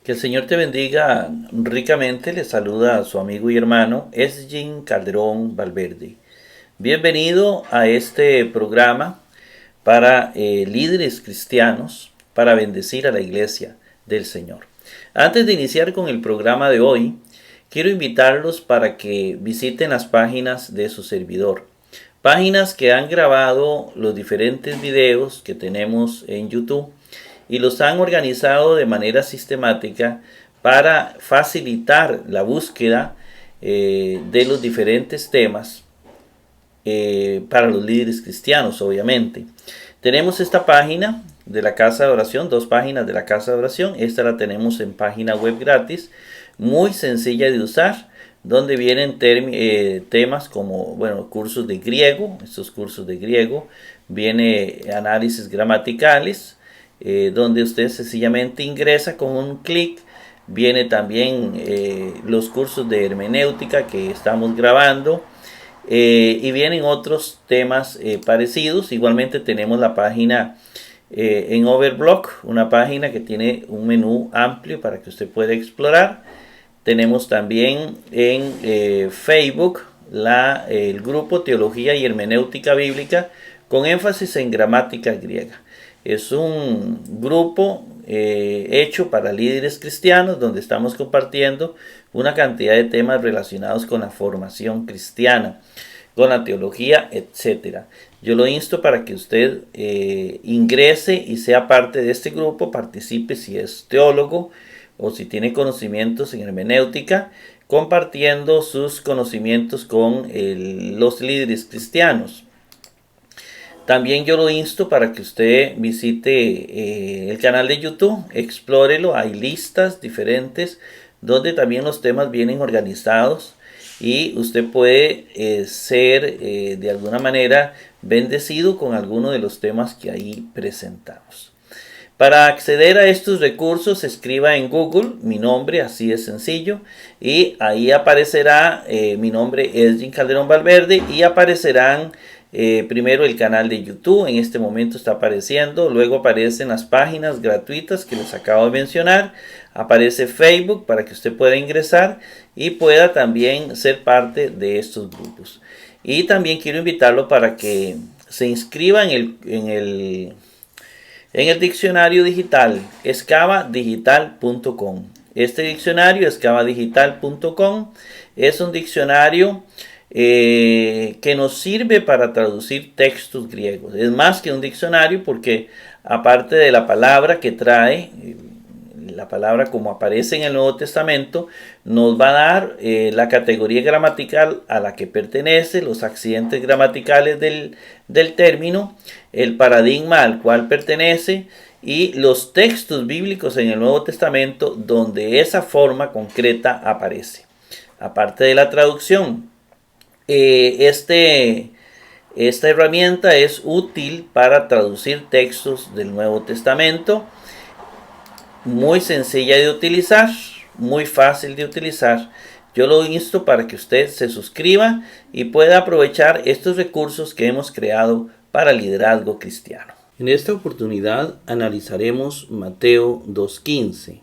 Que el Señor te bendiga ricamente. Le saluda a su amigo y hermano Esgin Calderón Valverde. Bienvenido a este programa para líderes cristianos para bendecir a la iglesia del Señor. Antes de iniciar con el programa de hoy, quiero invitarlos para que visiten las páginas de su servidor. Páginas que han grabado los diferentes videos que tenemos en YouTube y los han organizado de manera sistemática para facilitar la búsqueda de los diferentes temas para los líderes cristianos, obviamente. Tenemos esta página de la Casa de Oración, dos páginas de la Casa de Oración. Esta la tenemos en página web gratis, muy sencilla de usar, donde vienen temas como, cursos de griego. Estos cursos de griego, viene análisis gramaticales, donde usted sencillamente ingresa con un clic. Viene también los cursos de hermenéutica que estamos grabando, y vienen otros temas parecidos. Igualmente tenemos la página en Overblock, una página que tiene un menú amplio para que usted pueda explorar. Tenemos también en Facebook el grupo Teología y Hermenéutica Bíblica con énfasis en gramática griega. Es un grupo hecho para líderes cristianos, donde estamos compartiendo una cantidad de temas relacionados con la formación cristiana, con la teología, etc. Yo lo insto para que usted ingrese y sea parte de este grupo, participe si es teólogo o si tiene conocimientos en hermenéutica, compartiendo sus conocimientos con los líderes cristianos. También yo lo insto para que usted visite el canal de YouTube, explórelo. Hay listas diferentes donde también los temas vienen organizados y usted puede ser de alguna manera bendecido con alguno de los temas que ahí presentamos. Para acceder a estos recursos, escriba en Google mi nombre, así de sencillo, y ahí aparecerá mi nombre, Esgin Calderón Valverde, y aparecerán primero el canal de YouTube. En este momento está apareciendo, luego aparecen las páginas gratuitas que les acabo de mencionar, aparece Facebook para que usted pueda ingresar y pueda también ser parte de estos grupos. Y también quiero invitarlo para que se inscriba en el diccionario digital excavadigital.com. Este diccionario, excavadigital.com, es un diccionario que nos sirve para traducir textos griegos. Es más que un diccionario, porque aparte de la palabra que trae, la palabra como aparece en el Nuevo Testamento, nos va a dar la categoría gramatical a la que pertenece, los accidentes gramaticales del término, el paradigma al cual pertenece y los textos bíblicos en el Nuevo Testamento donde esa forma concreta aparece. Aparte de la traducción, esta herramienta es útil para traducir textos del Nuevo Testamento. Muy sencilla de utilizar, muy fácil de utilizar. Yo lo insto para que usted se suscriba y pueda aprovechar estos recursos que hemos creado para liderazgo cristiano. En esta oportunidad analizaremos Mateo 2:15.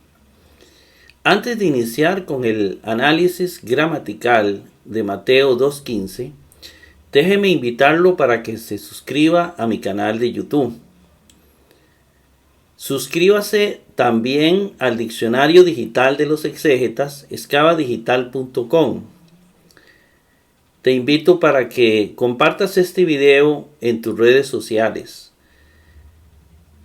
Antes de iniciar con el análisis gramatical de Mateo 2:15, déjeme invitarlo para que se suscriba a mi canal de YouTube. Suscríbase también al diccionario digital de los exégetas, excavadigital.com. Te invito para que compartas este video en tus redes sociales.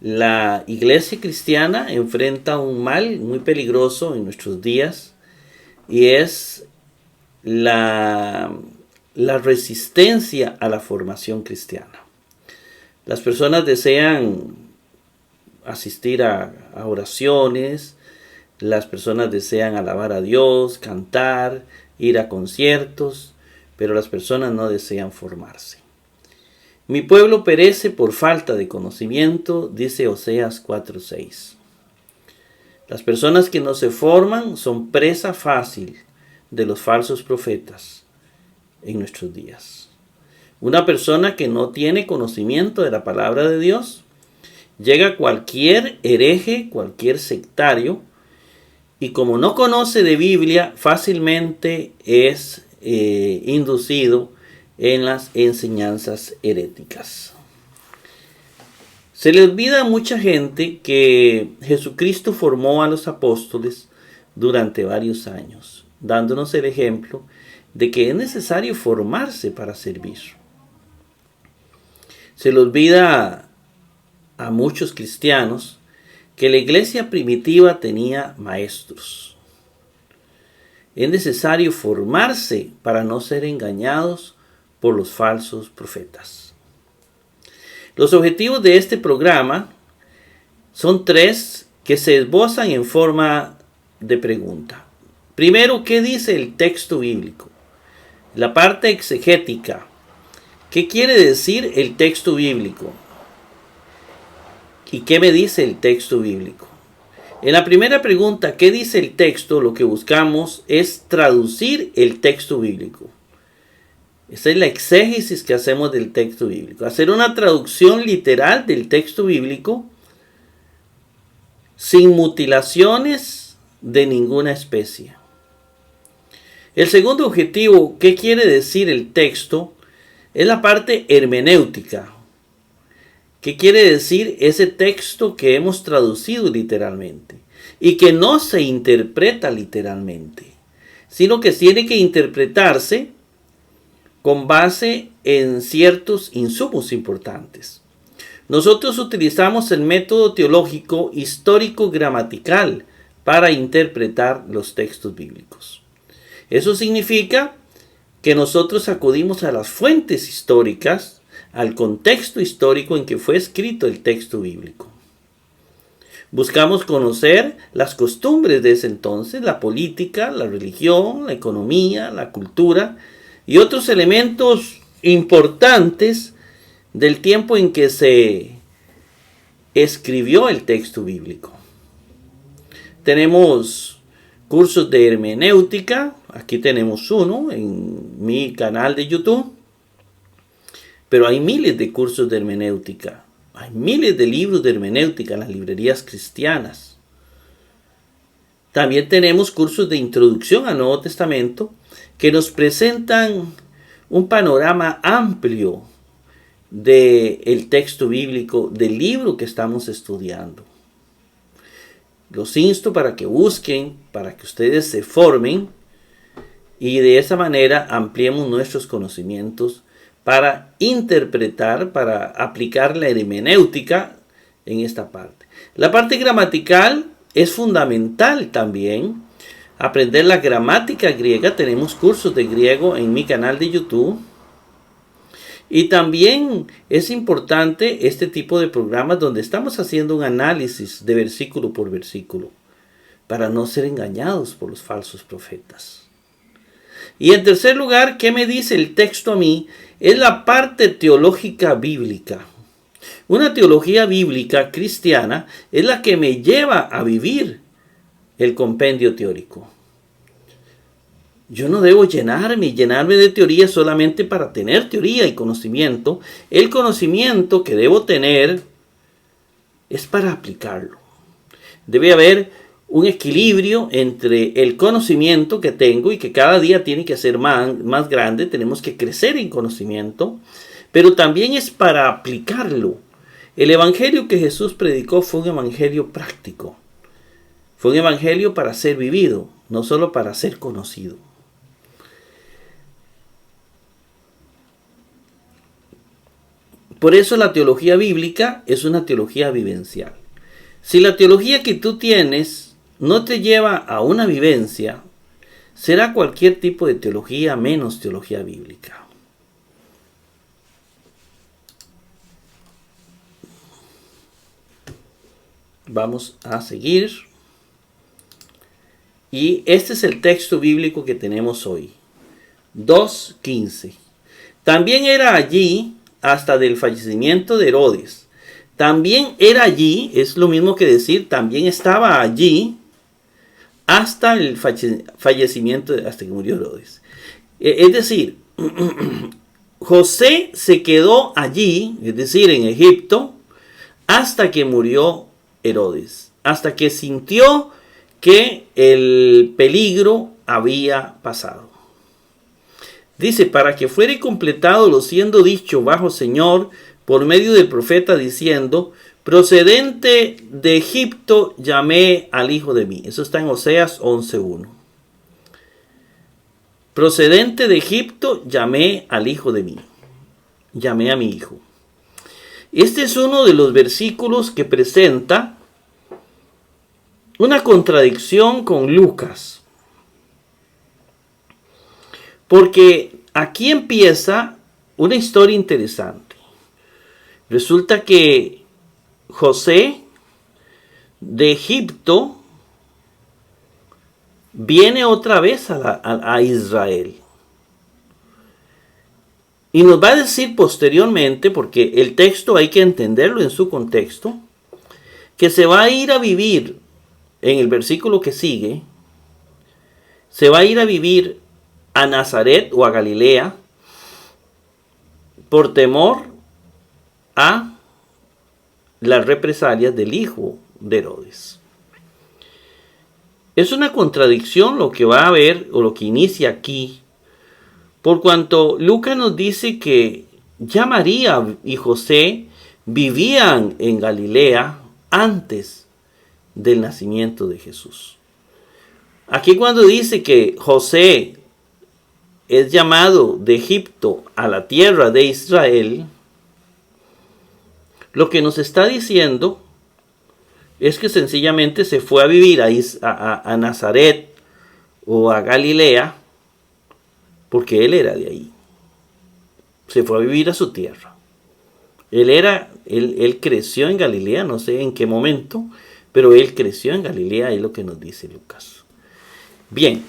La iglesia cristiana enfrenta un mal muy peligroso en nuestros días y es la resistencia a la formación cristiana. Las personas desean asistir a oraciones, las personas desean alabar a Dios, cantar, ir a conciertos, pero las personas no desean formarse. Mi pueblo perece por falta de conocimiento, dice Oseas 4:6. Las personas que no se forman son presa fácil de los falsos profetas en nuestros días. Una persona que no tiene conocimiento de la palabra de Dios, llega cualquier hereje, cualquier sectario, y como no conoce de Biblia, fácilmente es inducido en las enseñanzas heréticas. Se le olvida a mucha gente que Jesucristo formó a los apóstoles durante varios años, dándonos el ejemplo de que es necesario formarse para servir. Se le olvida a muchos cristianos que la iglesia primitiva tenía maestros. Es necesario formarse para no ser engañados por los falsos profetas. Los objetivos de este programa son 3 que se esbozan en forma de pregunta. Primero, ¿qué dice el texto bíblico? La parte exegética. ¿Qué quiere decir el texto bíblico? ¿Y qué me dice el texto bíblico? En la primera pregunta, ¿qué dice el texto? Lo que buscamos es traducir el texto bíblico. Esa es la exégesis que hacemos del texto bíblico. Hacer una traducción literal del texto bíblico sin mutilaciones de ninguna especie. El segundo objetivo, ¿qué quiere decir el texto? Es la parte hermenéutica. ¿Qué quiere decir ese texto que hemos traducido literalmente y que no se interpreta literalmente, sino que tiene que interpretarse con base en ciertos insumos importantes? Nosotros utilizamos el método teológico histórico-gramatical para interpretar los textos bíblicos. Eso significa que nosotros acudimos a las fuentes históricas, al contexto histórico en que fue escrito el texto bíblico. Buscamos conocer las costumbres de ese entonces, la política, la religión, la economía, la cultura y otros elementos importantes del tiempo en que se escribió el texto bíblico. Tenemos cursos de hermenéutica, aquí tenemos uno en mi canal de YouTube, pero hay miles de cursos de hermenéutica, hay miles de libros de hermenéutica en las librerías cristianas. También tenemos cursos de introducción al Nuevo Testamento que nos presentan un panorama amplio del texto bíblico, del libro que estamos estudiando. Los insto para que busquen, para que ustedes se formen y de esa manera ampliemos nuestros conocimientos para interpretar, para aplicar la hermenéutica en esta parte. La parte gramatical es fundamental también. Aprender la gramática griega, tenemos cursos de griego en mi canal de YouTube. Y también es importante este tipo de programas donde estamos haciendo un análisis de versículo por versículo para no ser engañados por los falsos profetas. Y en tercer lugar, ¿qué me dice el texto a mí? Es la parte teológica bíblica. Una teología bíblica cristiana es la que me lleva a vivir el compendio teórico. Yo no debo llenarme de teoría solamente para tener teoría y conocimiento. El conocimiento que debo tener es para aplicarlo. Debe haber un equilibrio entre el conocimiento que tengo y que cada día tiene que ser más grande. Tenemos que crecer en conocimiento, pero también es para aplicarlo. El evangelio que Jesús predicó fue un evangelio práctico. Fue un evangelio para ser vivido, no solo para ser conocido. Por eso la teología bíblica es una teología vivencial. Si la teología que tú tienes no te lleva a una vivencia, será cualquier tipo de teología menos teología bíblica. Vamos a seguir. Y este es el texto bíblico que tenemos hoy. 2:15. También era allí hasta del fallecimiento de Herodes. También era allí, es lo mismo que decir, también estaba allí hasta el fallecimiento, hasta que murió Herodes. Es decir, José se quedó allí, es decir, en Egipto, hasta que murió Herodes, hasta que sintió que el peligro había pasado. Dice, para que fuere completado lo siendo dicho bajo Señor por medio del profeta diciendo, procedente de Egipto llamé al hijo de mí. Eso está en Oseas 11:1. Procedente de Egipto llamé al hijo de mí. Llamé a mi hijo. Este es uno de los versículos que presenta una contradicción con Lucas. Porque aquí empieza una historia interesante. Resulta que José de Egipto viene otra vez a Israel. Y nos va a decir posteriormente, porque el texto hay que entenderlo en su contexto, que se va a ir a vivir, en el versículo que sigue, se va a ir a vivir a Nazaret o a Galilea por temor a las represalias del hijo de Herodes. Es una contradicción lo que va a haber o lo que inicia aquí, por cuanto Lucas nos dice que ya María y José vivían en Galilea antes del nacimiento de Jesús. Aquí cuando dice que José es llamado de Egipto a la tierra de Israel, lo que nos está diciendo es que sencillamente se fue a vivir a Nazaret o a Galilea porque él era de ahí. Se fue a vivir a su tierra. Él creció en Galilea, no sé en qué momento, pero él creció en Galilea, es lo que nos dice Lucas. Bien,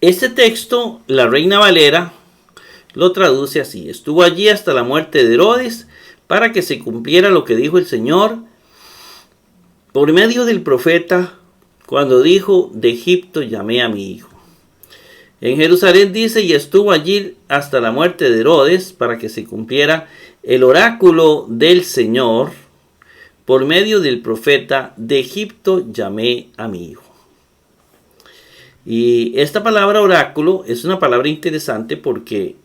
este texto, la Reina Valera lo traduce así: estuvo allí hasta la muerte de Herodes para que se cumpliera lo que dijo el Señor por medio del profeta cuando dijo, de Egipto llamé a mi hijo. En Jerusalén dice, y estuvo allí hasta la muerte de Herodes para que se cumpliera el oráculo del Señor por medio del profeta, de Egipto llamé a mi hijo. Y esta palabra oráculo es una palabra interesante porque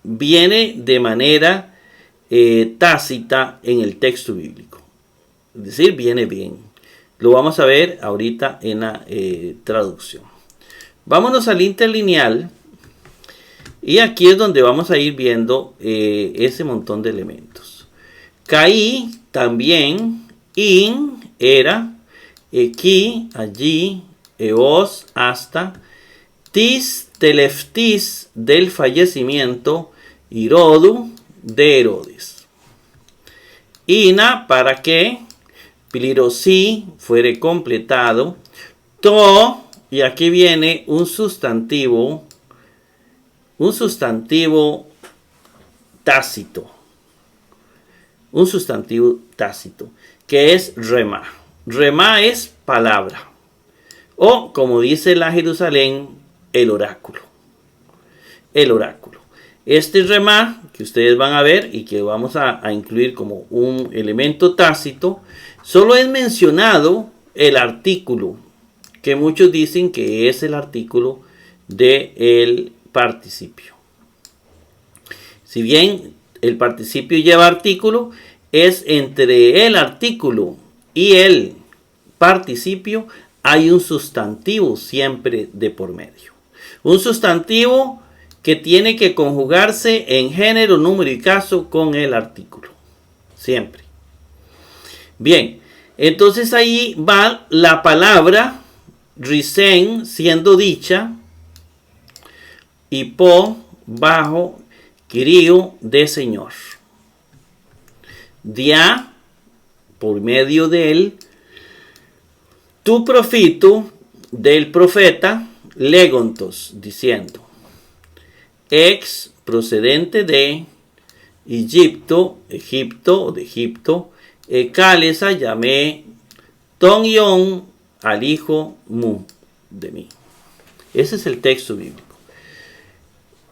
viene de manera tácita en el texto bíblico. Es decir, viene bien. Lo vamos a ver ahorita en la traducción. Vámonos al interlineal. Y aquí es donde vamos a ir viendo ese montón de elementos. Caí también, in, era, aquí, allí, eos, hasta, tis, teleftis, del fallecimiento, irodu, de Herodes. Ina, para que, plirosí, fuere completado, to, y aquí viene un sustantivo tácito. Un sustantivo tácito, que es rema. Rema es palabra. O, como dice la Jerusalén, el oráculo. El oráculo. Este rema, que ustedes van a ver y que vamos a incluir como un elemento tácito, solo es mencionado el artículo, que muchos dicen que es el artículo del participio. Si bien el participio lleva artículo, es entre el artículo y el participio hay un sustantivo siempre de por medio. Un sustantivo que tiene que conjugarse en género, número y caso con el artículo. Siempre. Bien, entonces ahí va la palabra risen siendo dicha y po bajo Quirio de Señor. Dia, por medio de él, tu profito del profeta legontos, diciendo, ex procedente de Egipto o de Egipto, calesa llamé ton yon al hijo mu de mí. Ese es el texto bíblico.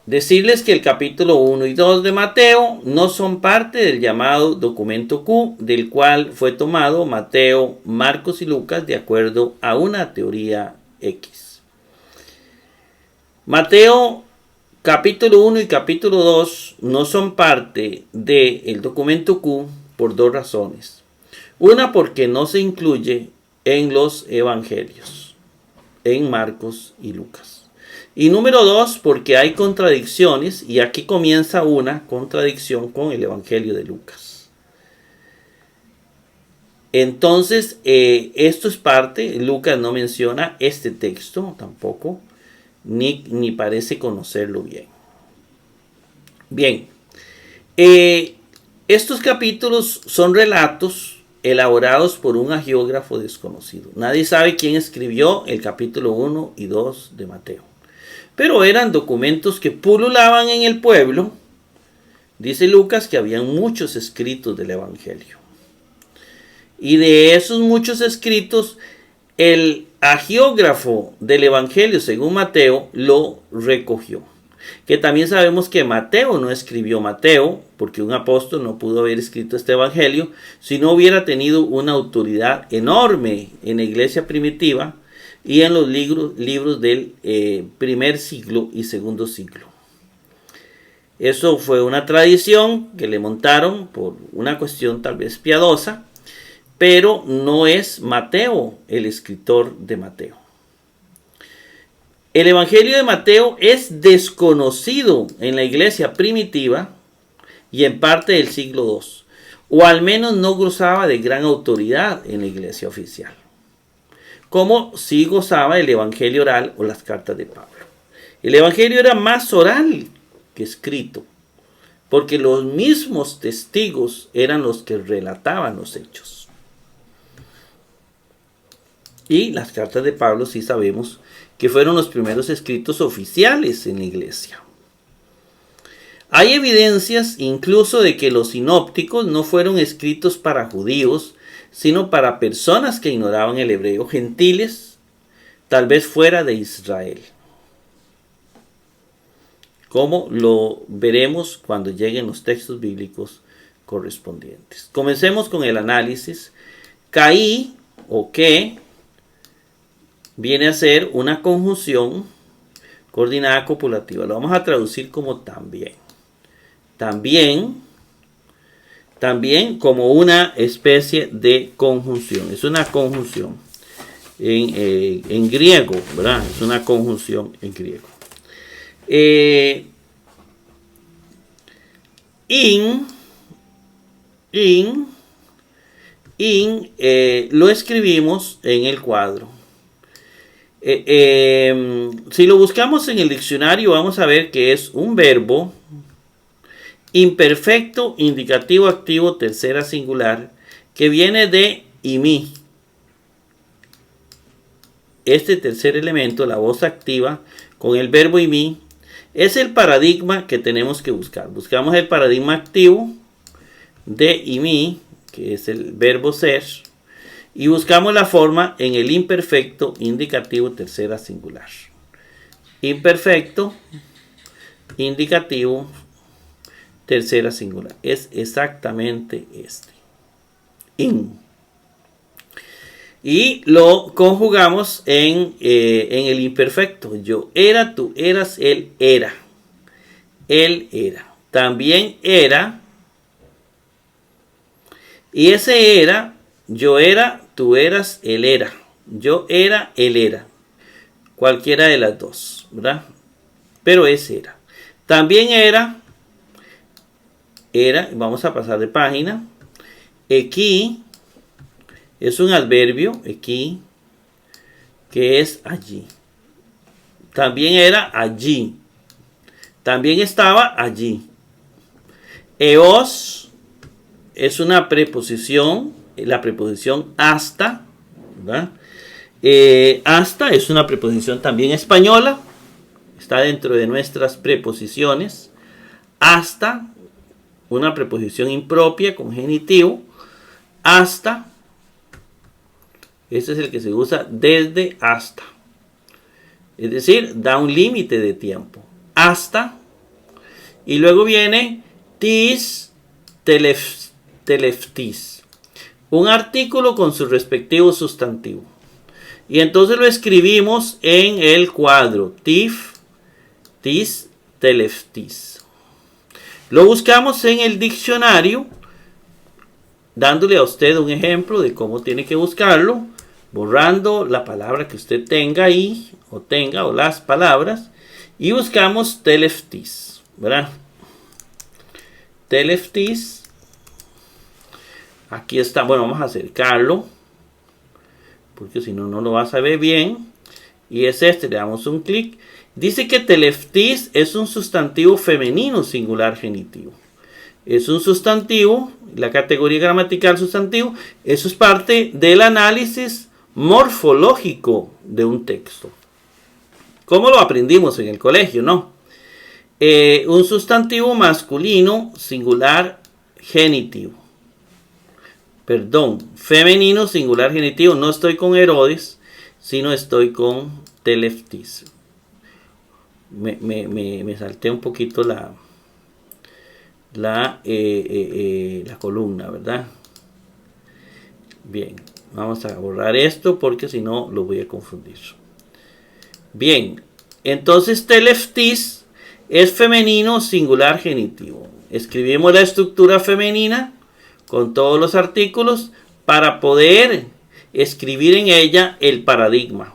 Decirles que el capítulo 1 y 2 de Mateo no son parte del llamado documento Q, del cual fue tomado Mateo, Marcos y Lucas de acuerdo a una teoría X. Mateo capítulo 1 y capítulo 2 no son parte del documento Q por dos razones. Una, porque no se incluye en los evangelios, en Marcos y Lucas. Y número 2, porque hay contradicciones, y aquí comienza una contradicción con el Evangelio de Lucas. Entonces, esto es parte, Lucas no menciona este texto tampoco, ni parece conocerlo bien. Bien, estos capítulos son relatos elaborados por un agiógrafo desconocido. Nadie sabe quién escribió el capítulo 1 y 2 de Mateo. Pero eran documentos que pululaban en el pueblo. Dice Lucas que habían muchos escritos del Evangelio. Y de esos muchos escritos, el agiógrafo del Evangelio, según Mateo, lo recogió. Que también sabemos que Mateo no escribió Mateo, porque un apóstol no pudo haber escrito este Evangelio, si no hubiera tenido una autoridad enorme en la iglesia primitiva, y en los libros del primer siglo y segundo siglo. Eso fue una tradición que le montaron por una cuestión tal vez piadosa, pero no es Mateo el escritor de Mateo. El Evangelio de Mateo es desconocido en la iglesia primitiva y en parte del siglo II, o al menos no gozaba de gran autoridad en la iglesia oficial, como sí gozaba el Evangelio oral o las cartas de Pablo. El Evangelio era más oral que escrito, porque los mismos testigos eran los que relataban los hechos. Y las cartas de Pablo sí sabemos que fueron los primeros escritos oficiales en la iglesia. Hay evidencias incluso de que los sinópticos no fueron escritos para judíos, sino para personas que ignoraban el hebreo, gentiles, tal vez fuera de Israel. Como lo veremos cuando lleguen los textos bíblicos correspondientes. Comencemos con el análisis. Caí o que viene a ser una conjunción coordinada copulativa. Lo vamos a traducir como también. También como una especie de conjunción. Es una conjunción en griego, ¿verdad? Es una conjunción en griego. Lo escribimos en el cuadro. Si lo buscamos en el diccionario, vamos a ver que es un verbo imperfecto, indicativo, activo, tercera singular, que viene de imi. Este tercer elemento, la voz activa, con el verbo imi, es el paradigma que tenemos que buscar. Buscamos el paradigma activo de imi, que es el verbo ser, y buscamos la forma en el imperfecto, indicativo, tercera singular. Imperfecto, indicativo, tercera singular. Es exactamente este. Y lo conjugamos en el imperfecto. Yo era, tú eras, él era. Él era. También era. Y ese era, yo era, tú eras, él era. Yo era, él era. Cualquiera de las dos, ¿verdad? Pero ese era. También era, vamos a pasar de página. Aquí es un adverbio, aquí, que es allí. También era allí. También estaba allí. Eos es una preposición, la preposición hasta, ¿verdad? Hasta es una preposición también española, está dentro de nuestras preposiciones. Hasta, una preposición impropia con genitivo. Hasta, este es el que se usa desde hasta. Es decir, da un límite de tiempo. Hasta Y luego viene tis teleftis. Un artículo con su respectivo sustantivo. Y entonces lo escribimos en el cuadro. Tis teleftis. Lo buscamos en el diccionario, dándole a usted un ejemplo de cómo tiene que buscarlo, borrando la palabra que usted tenga ahí, o las palabras, y buscamos teleftis, ¿verdad? Teleftis. Aquí está. Bueno, vamos a acercarlo, porque si no, no lo vas a ver bien. Y es este, le damos un clic. Dice que teleftis es un sustantivo femenino singular genitivo. Es un sustantivo, la categoría gramatical sustantivo. Eso es parte del análisis morfológico de un texto. ¿Cómo lo aprendimos en el colegio, no? Un sustantivo masculino singular genitivo. Perdón, femenino singular genitivo. No estoy con Herodes, sino estoy con teleftis. Me salté un poquito la columna, ¿verdad? Bien, vamos a borrar esto porque si no lo voy a confundir. Bien, entonces teleftis es femenino singular genitivo. Escribimos la estructura femenina con todos los artículos para poder escribir en ella el paradigma.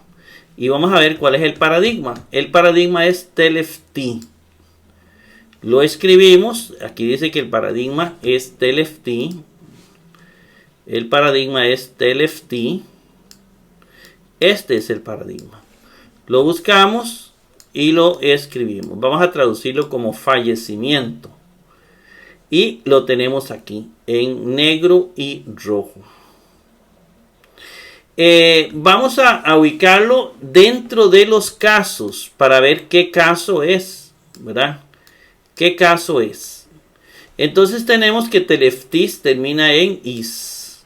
Y vamos a ver cuál es el paradigma. El paradigma es telefti. Lo escribimos. Aquí dice que el paradigma es telefti. El paradigma es telefti. Este es el paradigma. Lo buscamos y lo escribimos. Vamos a traducirlo como fallecimiento. Y lo tenemos aquí en negro y rojo. Vamos a ubicarlo dentro de los casos para ver qué caso es, ¿verdad? ¿Qué caso es? Entonces tenemos que teleftis termina en is.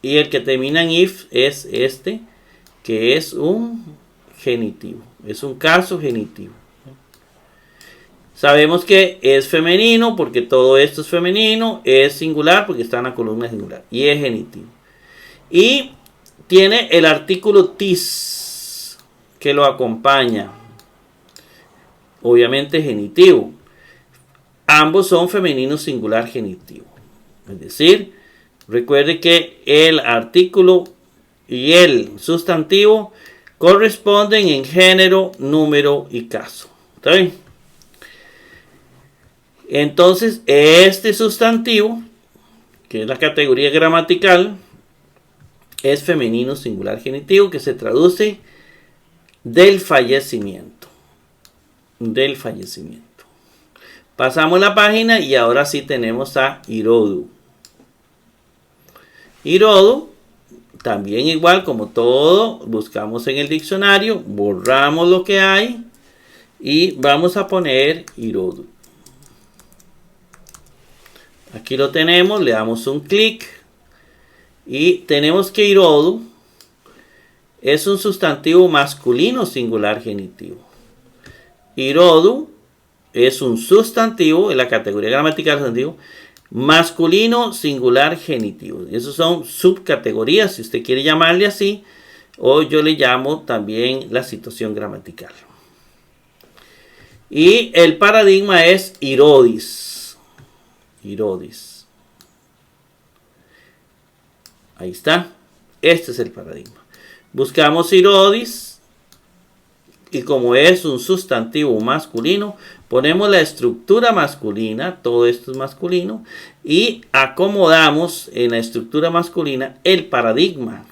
Y el que termina en if es este, que es un genitivo. Es un caso genitivo. Sabemos que es femenino porque todo esto es femenino. Es singular porque está en la columna singular. Y es genitivo. Y tiene el artículo tis que lo acompaña. Obviamente genitivo. Ambos son femenino singular genitivo. Es decir, recuerde que el artículo y el sustantivo corresponden en género, número y caso. ¿Está bien? Entonces, este sustantivo, que es la categoría gramatical, es femenino singular genitivo, que se traduce del fallecimiento. Del fallecimiento. Pasamos la página y ahora sí tenemos a Irodu. Irodu, también igual como todo, buscamos en el diccionario, borramos lo que hay y vamos a poner Irodu. Aquí lo tenemos, le damos un clic y tenemos que Irodu es un sustantivo masculino singular genitivo. Irodu es un sustantivo en la categoría gramatical sustantivo masculino singular genitivo. Esos son subcategorías, si usted quiere llamarle así, o yo le llamo también la situación gramatical. Y el paradigma es Irodis. Irodis. Ahí está. Este es el paradigma. Buscamos Irodis. Y como es un sustantivo masculino, ponemos la estructura masculina. Todo esto es masculino. Y acomodamos en la estructura masculina el paradigma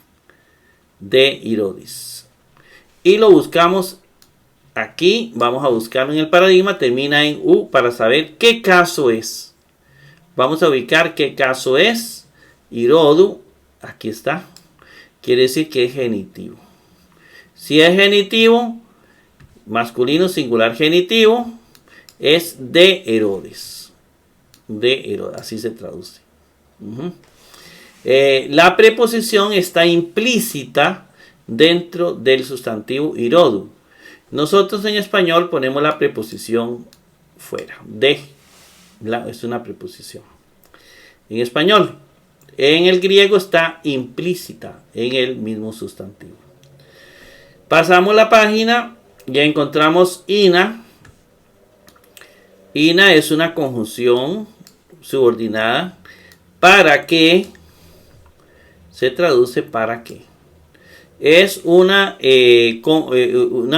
de Irodis. Y lo buscamos aquí. Vamos a buscarlo en el paradigma. Termina en U para saber qué caso es. Vamos a ubicar qué caso es. Irodu, aquí está. Quiere decir que es genitivo. Si es genitivo, masculino singular genitivo, es de Herodes. De Herodes, así se traduce. La preposición está implícita dentro del sustantivo Irodu. Nosotros en español ponemos la preposición fuera. De Es una preposición. En español. En el griego está implícita en el mismo sustantivo. Pasamos la página, ya encontramos ina. Ina es una conjunción subordinada. ¿Para qué? Se traduce para qué. Es una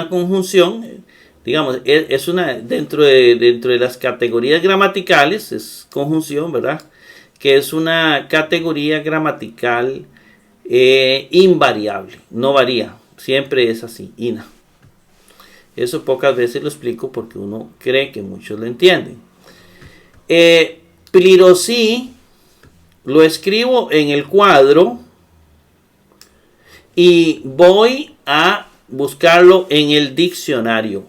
conjunción, digamos, es una dentro de las categorías gramaticales, es conjunción, ¿verdad? Que es una categoría gramatical invariable, no varía, siempre es así, ina. Eso pocas veces lo explico porque uno cree que muchos lo entienden. Plirosí lo escribo en el cuadro y voy a buscarlo en el diccionario.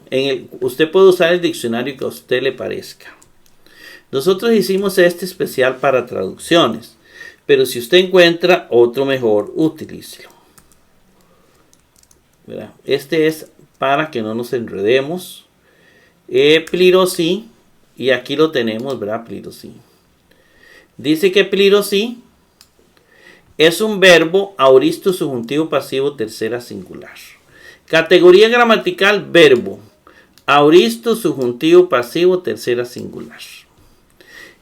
Usted puede usar el diccionario que a usted le parezca. Nosotros hicimos este especial para traducciones, pero si usted encuentra otro mejor, utilícelo. ¿Verdad? Este es para que no nos enredemos. Plirosí, y aquí lo tenemos, ¿verdad? Plirosí. Dice que plirosí es un verbo aoristo subjuntivo pasivo tercera singular. Categoría gramatical, verbo aoristo subjuntivo pasivo tercera singular.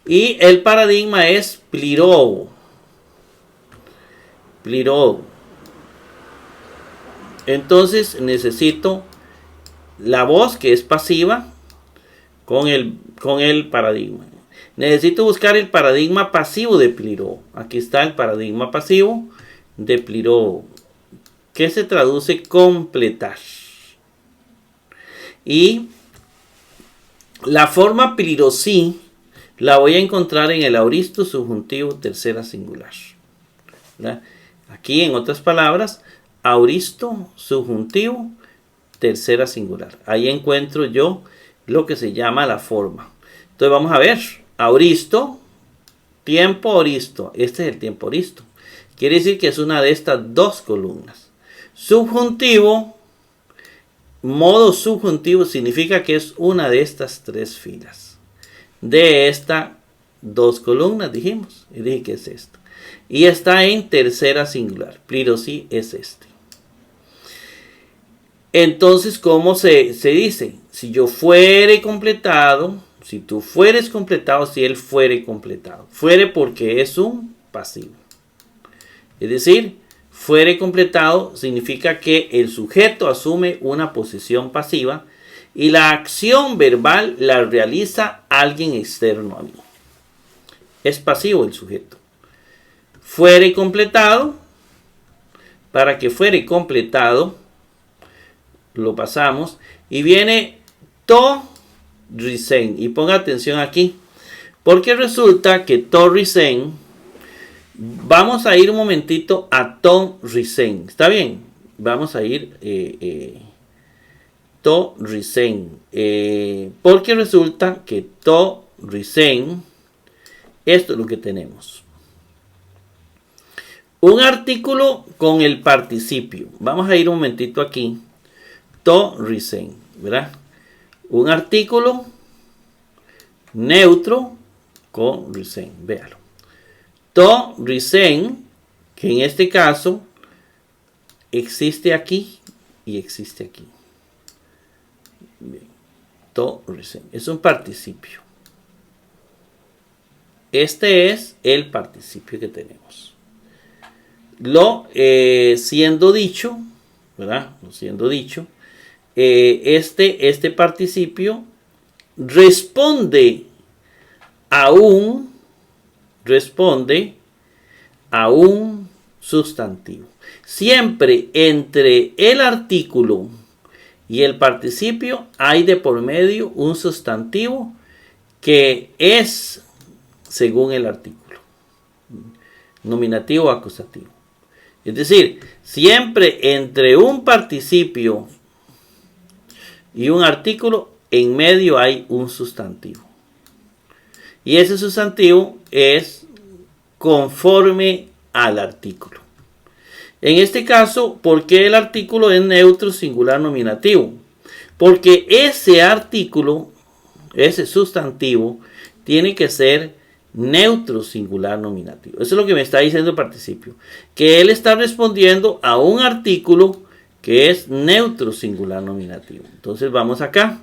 Y el paradigma es plirou. Plirou. Entonces necesito la voz que es pasiva con el paradigma. Necesito buscar el paradigma pasivo de plirou. Aquí está el paradigma pasivo de plirou, que se traduce completar. Y la forma plirosí la voy a encontrar en el aoristo subjuntivo tercera singular. ¿Verdad? Aquí, en otras palabras, aoristo subjuntivo tercera singular. Ahí encuentro yo lo que se llama la forma. Entonces vamos a ver. Aoristo, tiempo aoristo. Este es el tiempo aoristo. Quiere decir que es una de estas dos columnas. Subjuntivo, modo subjuntivo significa que es una de estas tres filas. De estas dos columnas dijimos. Y dije que es esta. Y está en tercera singular. Plirosí es este. Entonces, ¿cómo se dice? Si yo fuere completado, si tú fueres completado, si él fuere completado. Fuere porque es un pasivo. Es decir, fuere completado significa que el sujeto asume una posición pasiva y la acción verbal la realiza alguien externo a mí. Es pasivo el sujeto. Fuere completado, para que fuere completado, lo pasamos y viene to risen. Y ponga atención aquí, porque resulta que to risen, vamos a ir un momentito a to risen. ¿Está bien? Vamos a ir to risen. Porque resulta que to risen, esto es lo que tenemos. Un artículo con el participio. Vamos a ir un momentito aquí. To risen, ¿verdad? Un artículo neutro con risen. Véalo. To risen, que en este caso existe aquí y existe aquí. Bien. To risen. Es un participio. Este es el participio que tenemos. Lo siendo dicho, ¿verdad? Lo siendo dicho, este participio responde a un sustantivo. Siempre entre el artículo y el participio hay de por medio un sustantivo que es según el artículo, nominativo o acusativo. Es decir, siempre entre un participio y un artículo, en medio hay un sustantivo. Y ese sustantivo es conforme al artículo. En este caso, ¿por qué el artículo es neutro, singular, nominativo? Porque ese artículo, ese sustantivo, tiene que ser neutro singular nominativo. Eso es lo que me está diciendo el participio. Que él está respondiendo a un artículo que es neutro singular nominativo. Entonces vamos acá.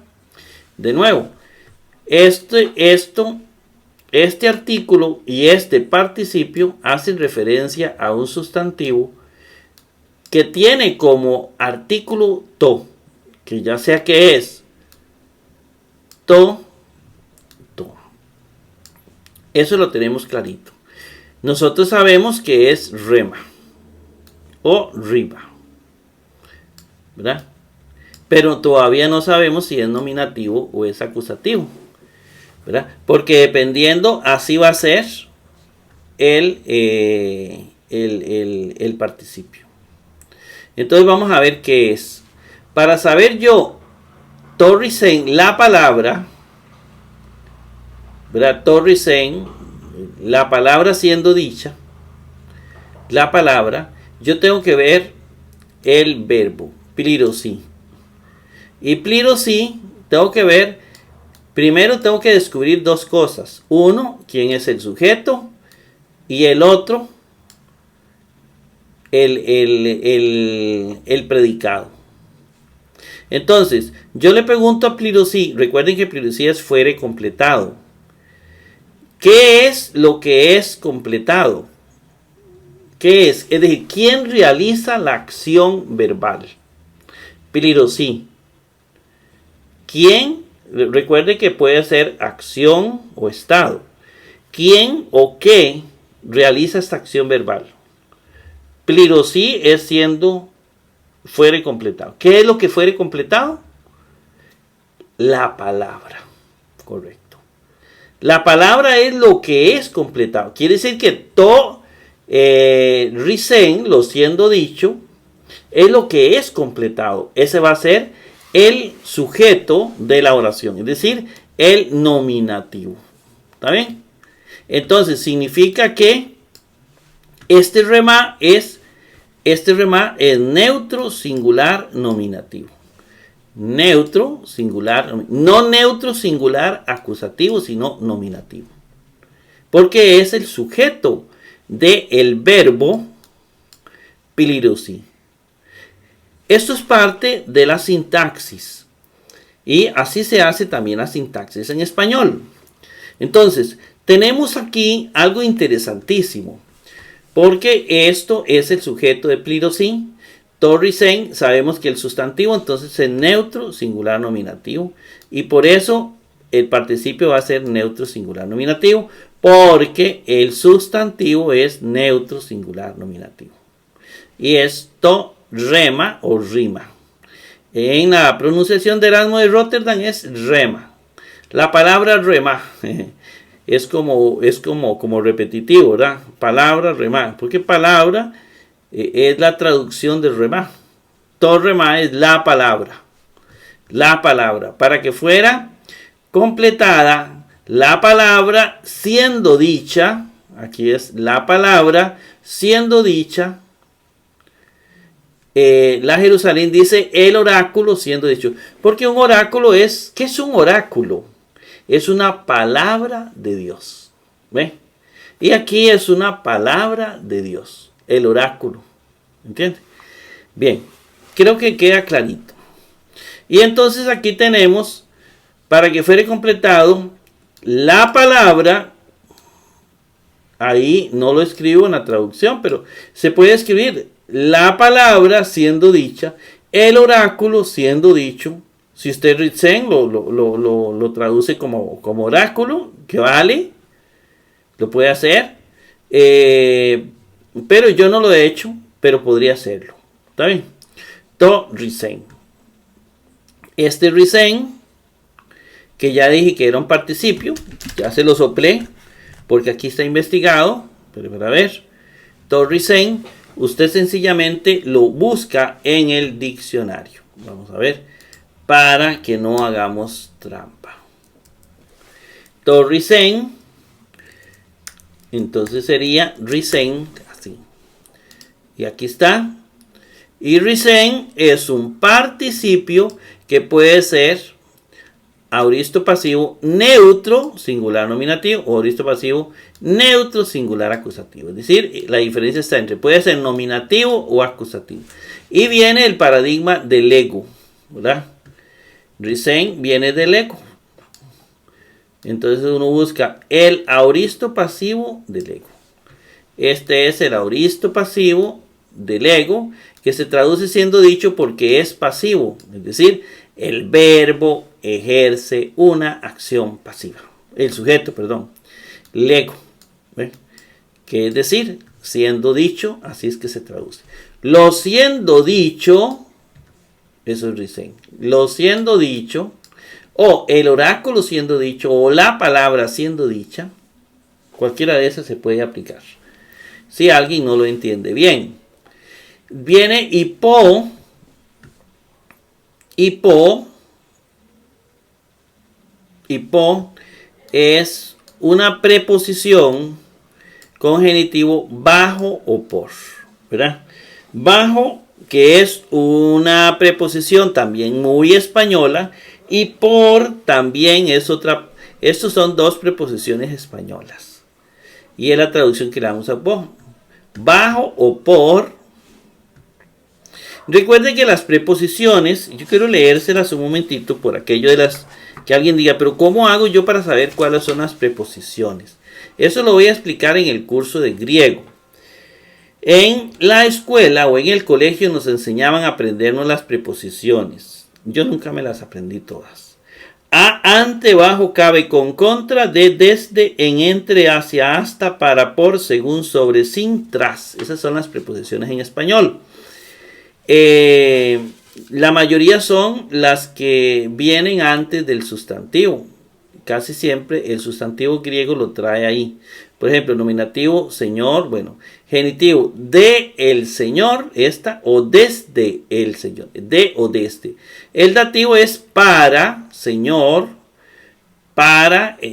De nuevo. Este artículo y este participio hacen referencia a un sustantivo que tiene como artículo to, que ya sea que es to. Eso lo tenemos clarito. Nosotros sabemos que es rema o riba, ¿verdad? Pero todavía no sabemos si es nominativo o es acusativo, ¿verdad? Porque dependiendo, así va a ser el participio. Entonces vamos a ver qué es. Para saber yo, torrisen, la palabra, ¿verdad? Torrisen, la palabra siendo dicha, la palabra, yo tengo que ver el verbo, plirosí. Y plirosí, tengo que ver, primero tengo que descubrir dos cosas. Uno, quién es el sujeto, y el otro, el predicado. Entonces, yo le pregunto a plirosí, recuerden que plirosí es fuere completado. ¿Qué es lo que es completado? ¿Qué es? Es decir, ¿quién realiza la acción verbal? Plirosí. ¿Quién? Recuerde que puede ser acción o estado. ¿Quién o qué realiza esta acción verbal? Plirosí es siendo fuere completado. ¿Qué es lo que fuere completado? La palabra. Correcto. La palabra es lo que es completado. Quiere decir que to risen, lo siendo dicho, es lo que es completado. Ese va a ser el sujeto de la oración, es decir, el nominativo. ¿Está bien? Entonces significa que este rema es neutro singular nominativo. Neutro singular, no neutro singular acusativo, sino nominativo. Porque es el sujeto del verbo plirosí. Esto es parte de la sintaxis. Y así se hace también la sintaxis en español. Entonces, tenemos aquí algo interesantísimo. Porque esto es el sujeto de plirosí. Torrisen, sabemos que el sustantivo entonces es neutro singular nominativo. Y por eso el participio va a ser neutro singular nominativo. Porque el sustantivo es neutro singular nominativo. Y esto rema o rima. En la pronunciación de Erasmo de Rotterdam es rema. La palabra rema es como repetitivo, ¿verdad? Palabra rema. Porque palabra es la traducción de rema. To rema es la palabra. La palabra. Para que fuera completada la palabra siendo dicha. Aquí es la palabra siendo dicha. La Jerusalén dice el oráculo siendo dicho. Porque un oráculo es... ¿Qué es un oráculo? Es una palabra de Dios. ¿Ve? Y aquí es una palabra de Dios. El oráculo. ¿Entiendes? Bien. Creo que queda clarito. Y entonces aquí tenemos, para que fuere completado, la palabra... Ahí no lo escribo en la traducción, pero se puede escribir la palabra siendo dicha, el oráculo siendo dicho. Si usted Ritzen lo traduce como oráculo, que vale, lo puede hacer. Pero yo no lo he hecho, pero podría hacerlo. ¿Está bien? To Ritzen. Este Ritzen, que ya dije que era un participio, ya se lo soplé, porque aquí está investigado, pero para ver, to Ritzen, usted sencillamente lo busca en el diccionario. Vamos a ver, para que no hagamos trampa. To Ritzen, entonces sería Ritzen, así. Y aquí está. Y Ritzen es un participio que puede ser aoristo pasivo neutro singular nominativo o aoristo pasivo neutro singular acusativo. Es decir, la diferencia está entre puede ser nominativo o acusativo. Y viene el paradigma del ego, ¿verdad? Risen viene del ego. Entonces uno busca el aoristo pasivo del ego. Este es el aoristo pasivo del ego, que se traduce siendo dicho porque es pasivo, es decir, el verbo ejerce una acción pasiva. El sujeto, perdón, lego, ¿ve? Que es decir, siendo dicho, así es que se traduce. Lo siendo dicho, eso es Risen. Lo siendo dicho, o el oráculo siendo dicho, o la palabra siendo dicha, cualquiera de esas se puede aplicar. Si alguien no lo entiende bien. Viene hipo. Hipo es una preposición con genitivo bajo o por, ¿verdad? Bajo, que es una preposición también muy española, y por también es otra. Estos son dos preposiciones españolas. Y es la traducción que le damos a por. Bajo o por. Recuerden que las preposiciones, yo quiero leérselas un momentito por aquello de las que alguien diga, pero ¿cómo hago yo para saber cuáles son las preposiciones? Eso lo voy a explicar en el curso de griego. En la escuela o en el colegio nos enseñaban a aprendernos las preposiciones. Yo nunca me las aprendí todas. A, ante, bajo, cabe, con, contra, de, desde, en, entre, hacia, hasta, para, por, según, sobre, sin, tras. Esas son las preposiciones en español. La mayoría son las que vienen antes del sustantivo. Casi siempre el sustantivo griego lo trae ahí. Por ejemplo, nominativo, señor, bueno, genitivo, de el señor, esta, o desde el señor, de o desde. El dativo es para, señor,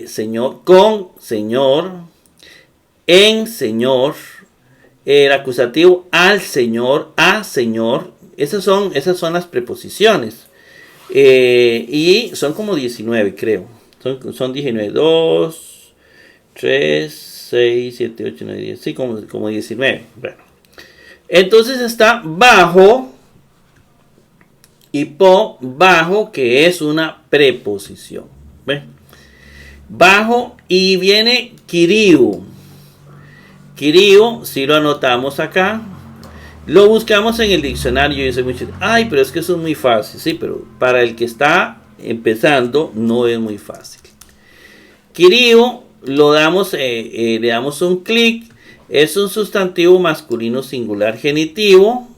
señor, con, señor, en, señor. El acusativo al señor, a señor. Esas son las preposiciones. Y son como 19, creo. Son 19. 2, 3, 6, 7, 8, 9, 10. Sí, como 19. Bueno. Entonces está bajo. Y po, bajo, que es una preposición. ¿Ven? Bajo y viene Kiriu. Kiriu, si lo anotamos acá, lo buscamos en el diccionario y dice mucho, ay, pero es que eso es muy fácil. Sí, pero para el que está empezando no es muy fácil. Kiriu, le damos un clic, es un sustantivo masculino singular genitivo,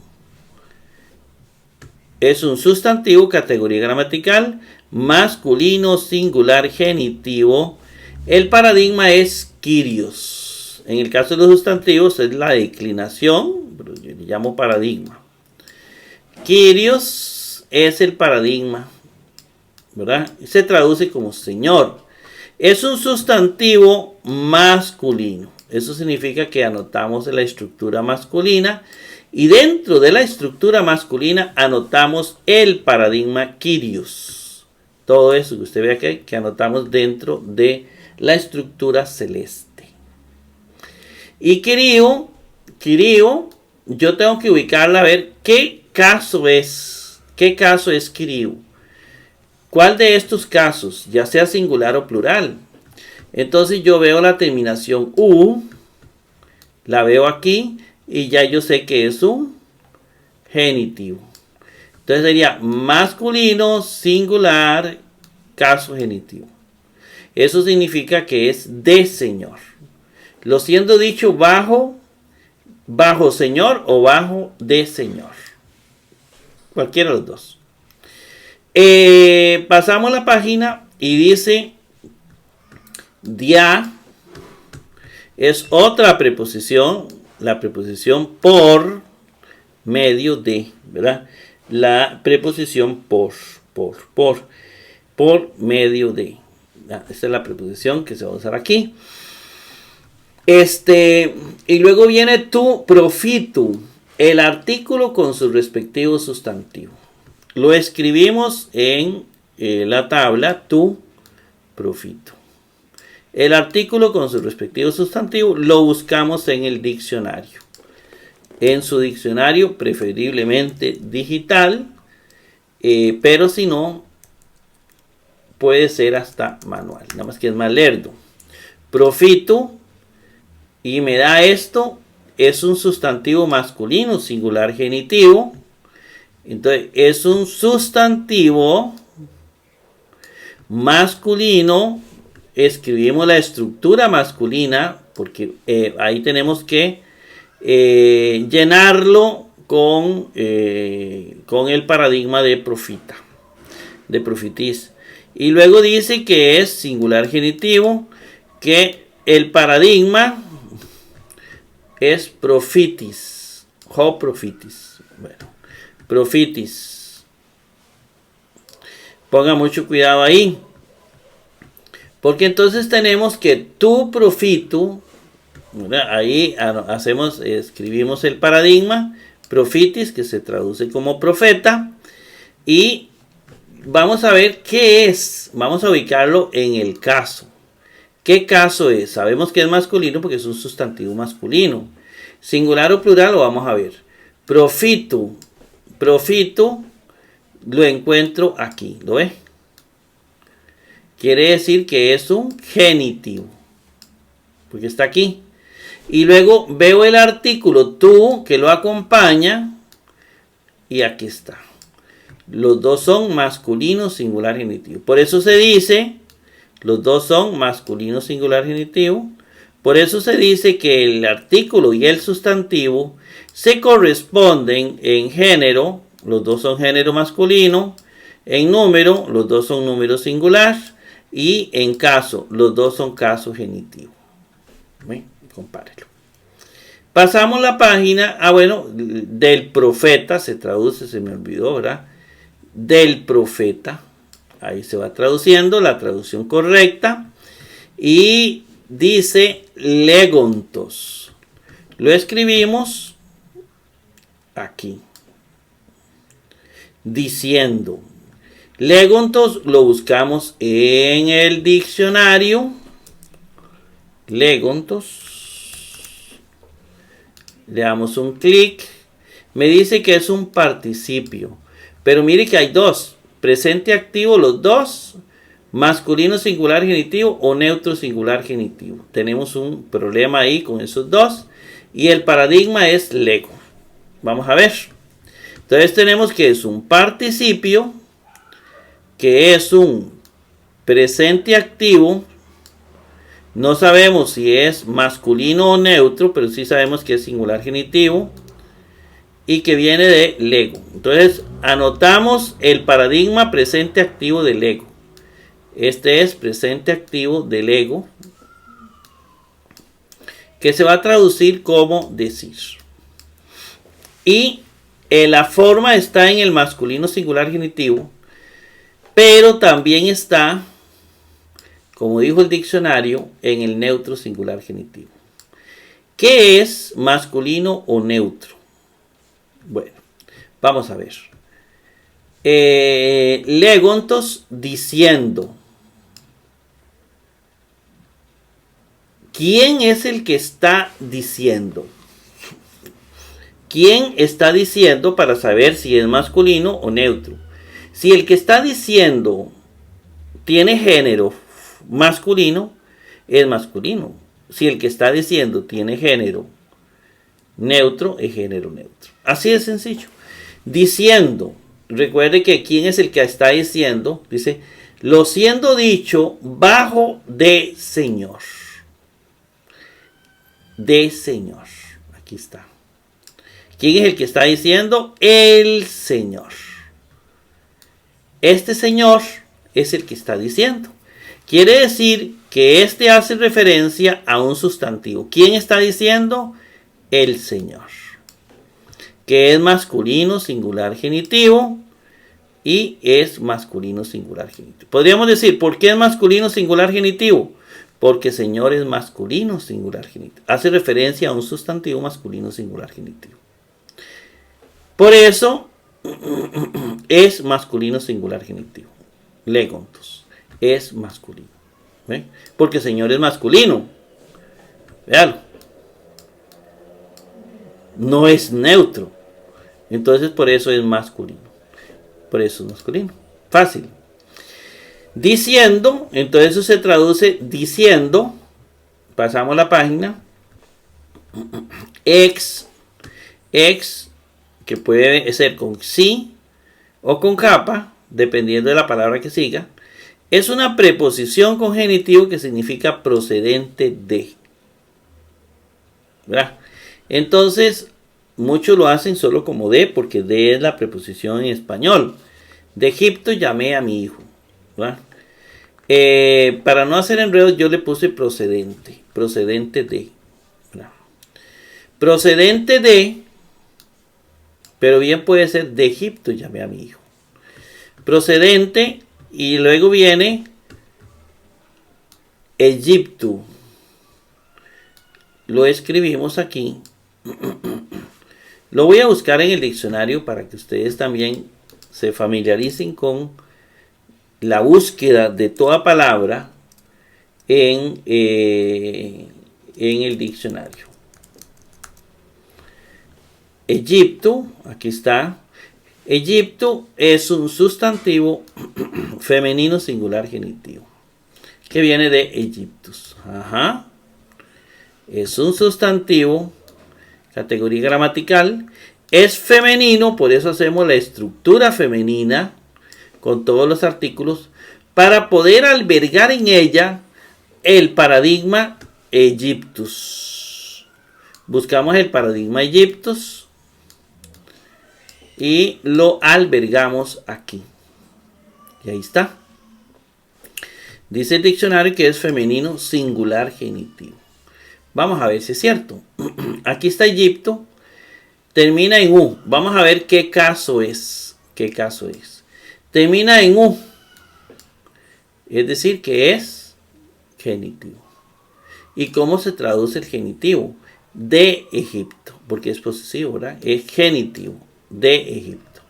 es un sustantivo categoría gramatical masculino singular genitivo. El paradigma es Kyrios. En el caso de los sustantivos es la declinación, pero yo le llamo paradigma. Kyrios es el paradigma, ¿verdad? Se traduce como señor. Es un sustantivo masculino. Eso significa que anotamos la estructura masculina y dentro de la estructura masculina anotamos el paradigma Kyrios. Todo eso que usted ve aquí que anotamos dentro de la estructura celeste. Y Kiriu, yo tengo que ubicarla a ver qué caso es. ¿Qué caso es Kiriu? ¿Cuál de estos casos, ya sea singular o plural? Entonces yo veo la terminación U, la veo aquí y ya yo sé que es un genitivo. Entonces sería masculino, singular, caso genitivo. Eso significa que es de señor. Lo siendo dicho bajo señor o bajo de señor. Cualquiera de los dos. Pasamos la página y dice dia. Es otra preposición. La preposición por medio de, ¿verdad? La preposición por medio de. Esta es la preposición que se va a usar aquí. Y luego viene tu profitu, el artículo con su respectivo sustantivo. Lo escribimos en la tabla tu profito. El artículo con su respectivo sustantivo lo buscamos en el diccionario. En su diccionario, preferiblemente digital, pero si no, puede ser hasta manual. Nada más que es más lerdo. Profito, y me da esto, es un sustantivo masculino, singular genitivo. Entonces, es un sustantivo masculino. Escribimos la estructura masculina, porque ahí tenemos que llenarlo con el paradigma de profita, de profitis. Y luego dice que es singular genitivo, que el paradigma es profitis, ho profitis. Bueno, profitis. Ponga mucho cuidado ahí, porque entonces tenemos que tu profito, ahí escribimos el paradigma, profitis, que se traduce como profeta, y vamos a ver qué es, vamos a ubicarlo en el caso. ¿Qué caso es? Sabemos que es masculino porque es un sustantivo masculino. Singular o plural lo vamos a ver. Profito, profito, lo encuentro aquí, ¿lo ve? Quiere decir que es un genitivo, porque está aquí. Y luego veo el artículo tu, que lo acompaña, y aquí está. Los dos son masculino, singular, genitivo. Por eso se dice, los dos son masculino, singular, genitivo. Por eso se dice que el artículo y el sustantivo se corresponden en género. Los dos son género masculino. En número, los dos son número singular. Y en caso, los dos son caso genitivo. Compárelo. Pasamos la página. Bueno, del profeta se traduce, se me olvidó, ¿verdad? Del profeta. Ahí se va traduciendo la traducción correcta. Y dice legontos. Lo escribimos aquí. Diciendo. Legontos lo buscamos en el diccionario. Legontos. Le damos un clic. Me dice que es un participio. Pero mire que hay dos. Presente activo, los dos. Masculino singular genitivo o neutro singular genitivo. Tenemos un problema ahí con esos dos. Y el paradigma es lego. Vamos a ver. Entonces tenemos que es un participio, que es un presente activo. No sabemos si es masculino o neutro, pero sí sabemos que es singular genitivo y que viene de lego. Entonces anotamos el paradigma presente activo de lego. Este es presente activo de lego, que se va a traducir como decir. Y la forma está en el masculino singular genitivo, pero también está, como dijo el diccionario, en el neutro singular genitivo. ¿Qué es masculino o neutro? Bueno, vamos a ver. Legontos diciendo. ¿Quién es el que está diciendo? ¿Quién está diciendo para saber si es masculino o neutro? Si el que está diciendo tiene género masculino, es masculino. Si el que está diciendo tiene género neutro, es género neutro. Así de sencillo. Diciendo, recuerde que quién es el que está diciendo, dice, lo siendo dicho bajo de Señor. De Señor. Aquí está. ¿Quién es el que está diciendo? El Señor. Este Señor es el que está diciendo. Quiere decir que este hace referencia a un sustantivo. ¿Quién está diciendo? El Señor. Que es masculino singular genitivo y es masculino singular genitivo. Podríamos decir, ¿por qué es masculino singular genitivo? Porque Señor es masculino singular genitivo. Hace referencia a un sustantivo masculino singular genitivo. Por eso es masculino singular genitivo. Legontos. Es masculino. ¿Ve? Porque Señor es masculino. Véalo. No es neutro. Entonces por eso es masculino. Por eso es masculino. Fácil. Diciendo, entonces eso se traduce diciendo. Pasamos la página. Ex, que puede ser con sí o con capa, dependiendo de la palabra que siga, es una preposición con genitivo que significa procedente de. ¿Verdad? Entonces, muchos lo hacen solo como de, porque de es la preposición en español. De Egipto llamé a mi hijo. ¿Verdad? Para no hacer enredos, yo le puse procedente. Procedente de. ¿Verdad? Procedente de, pero bien puede ser de Egipto llamé a mi hijo. Procedente, y luego viene Egipto. Lo escribimos aquí. Lo voy a buscar en el diccionario para que ustedes también se familiaricen con la búsqueda de toda palabra en el diccionario. Egipto, aquí está. Egipto es un sustantivo femenino singular genitivo que viene de Egyptus. Ajá. Es un sustantivo, categoría gramatical, es femenino, por eso hacemos la estructura femenina con todos los artículos para poder albergar en ella el paradigma Egyptus. Buscamos el paradigma Egyptus y lo albergamos aquí. Y ahí está. Dice el diccionario que es femenino singular genitivo. Vamos a ver si es cierto. Aquí está Egipto. Termina en U. Vamos a ver qué caso es. ¿Qué caso es? Termina en U. Es decir, que es genitivo. ¿Y cómo se traduce el genitivo? De Egipto. Porque es posesivo, ¿verdad? Es genitivo. De Egipto.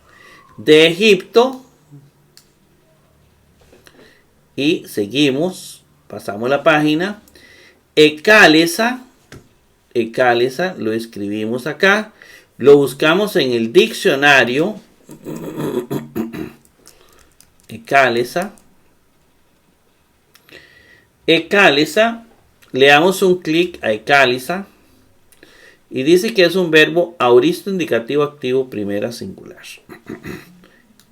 De Egipto. Y seguimos. Pasamos la página. Ecálesa. Ecálesa. Lo escribimos acá. Lo buscamos en el diccionario. Ecálesa. Ecálesa. Le damos un clic a ecálesa. Y dice que es un verbo auristo indicativo activo primera singular.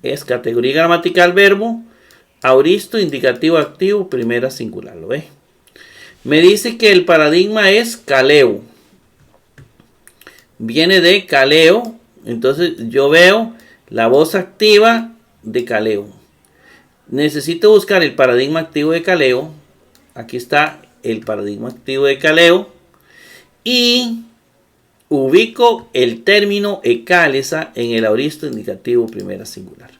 Es categoría gramatical verbo auristo indicativo activo primera singular. ¿Lo ve? Me dice que el paradigma es caleo. Viene de caleo. Entonces yo veo la voz activa de caleo. Necesito buscar el paradigma activo de caleo. Aquí está el paradigma activo de caleo. Y ubico el término ecálesa en el auristo indicativo primera singular.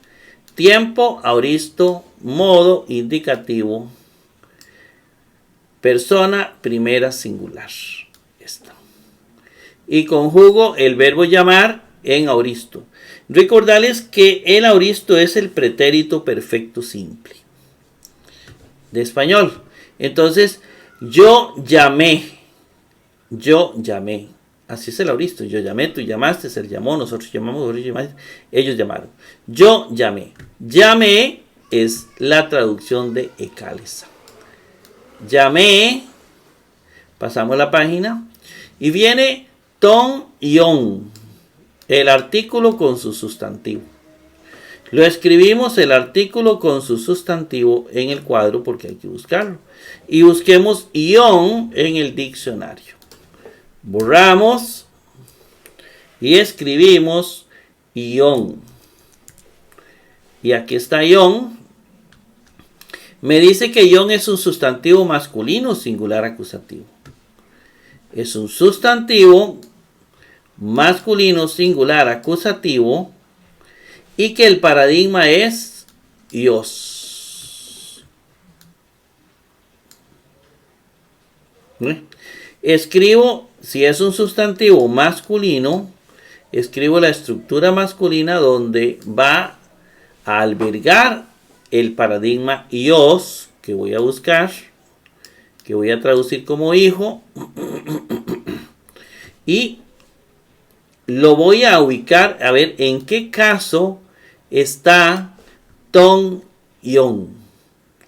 Tiempo, auristo, modo, indicativo, persona, primera singular. Esto. Y conjugo el verbo llamar en auristo. Recordarles que el auristo es el pretérito perfecto simple de español. Entonces, yo llamé. Yo llamé. Así es el auristo. Yo llamé, tú llamaste, él llamó, nosotros llamamos, vosotros llamaste, ellos llamaron. Yo llamé. Llamé es la traducción de ecálesa. Llamé. Pasamos la página. Y viene ton y on. El artículo con su sustantivo. Lo escribimos el artículo con su sustantivo en el cuadro porque hay que buscarlo. Y busquemos ion en el diccionario. Borramos y escribimos ion. Y aquí está ion. Me dice que ion es un sustantivo masculino singular acusativo. Es un sustantivo masculino singular acusativo y que el paradigma es ios. Escribo, si es un sustantivo masculino, escribo la estructura masculina donde va a albergar el paradigma ios, que voy a buscar, que voy a traducir como hijo, y lo voy a ubicar a ver en qué caso está ton ion.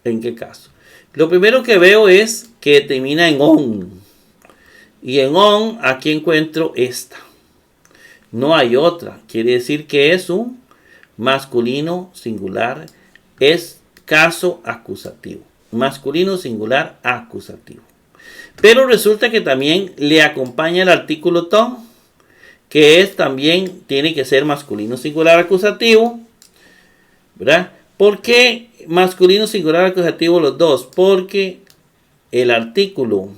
¿En qué caso? Lo primero que veo es que termina en on. Y en on aquí encuentro esta. No hay otra. Quiere decir que es un masculino singular. Es caso acusativo. Masculino singular acusativo. Pero resulta que también le acompaña el artículo ton, que es también, tiene que ser masculino singular acusativo, ¿verdad? ¿Por qué masculino singular acusativo los dos? Porque el artículo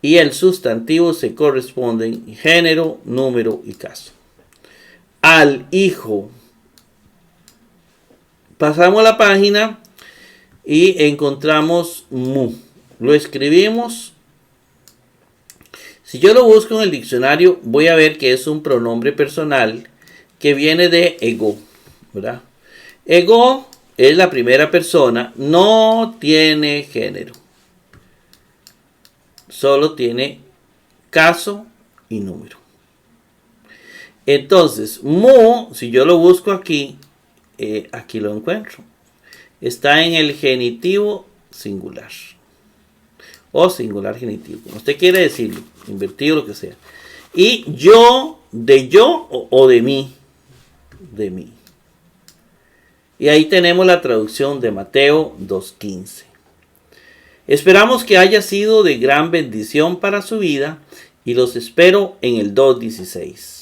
y el sustantivo se corresponden género, número y caso. Al hijo. Pasamos la página y encontramos mu. Lo escribimos. Si yo lo busco en el diccionario, voy a ver que es un pronombre personal que viene de ego, ¿verdad? Ego es la primera persona, no tiene género. Solo tiene caso y número. Entonces, mu, si yo lo busco aquí, aquí lo encuentro. Está en el genitivo singular. O singular genitivo, como usted quiere decirlo, invertido, lo que sea. Y yo, de yo o de mí. De mí. Y ahí tenemos la traducción de Mateo 2:15. Esperamos que haya sido de gran bendición para su vida y los espero en el 2:16.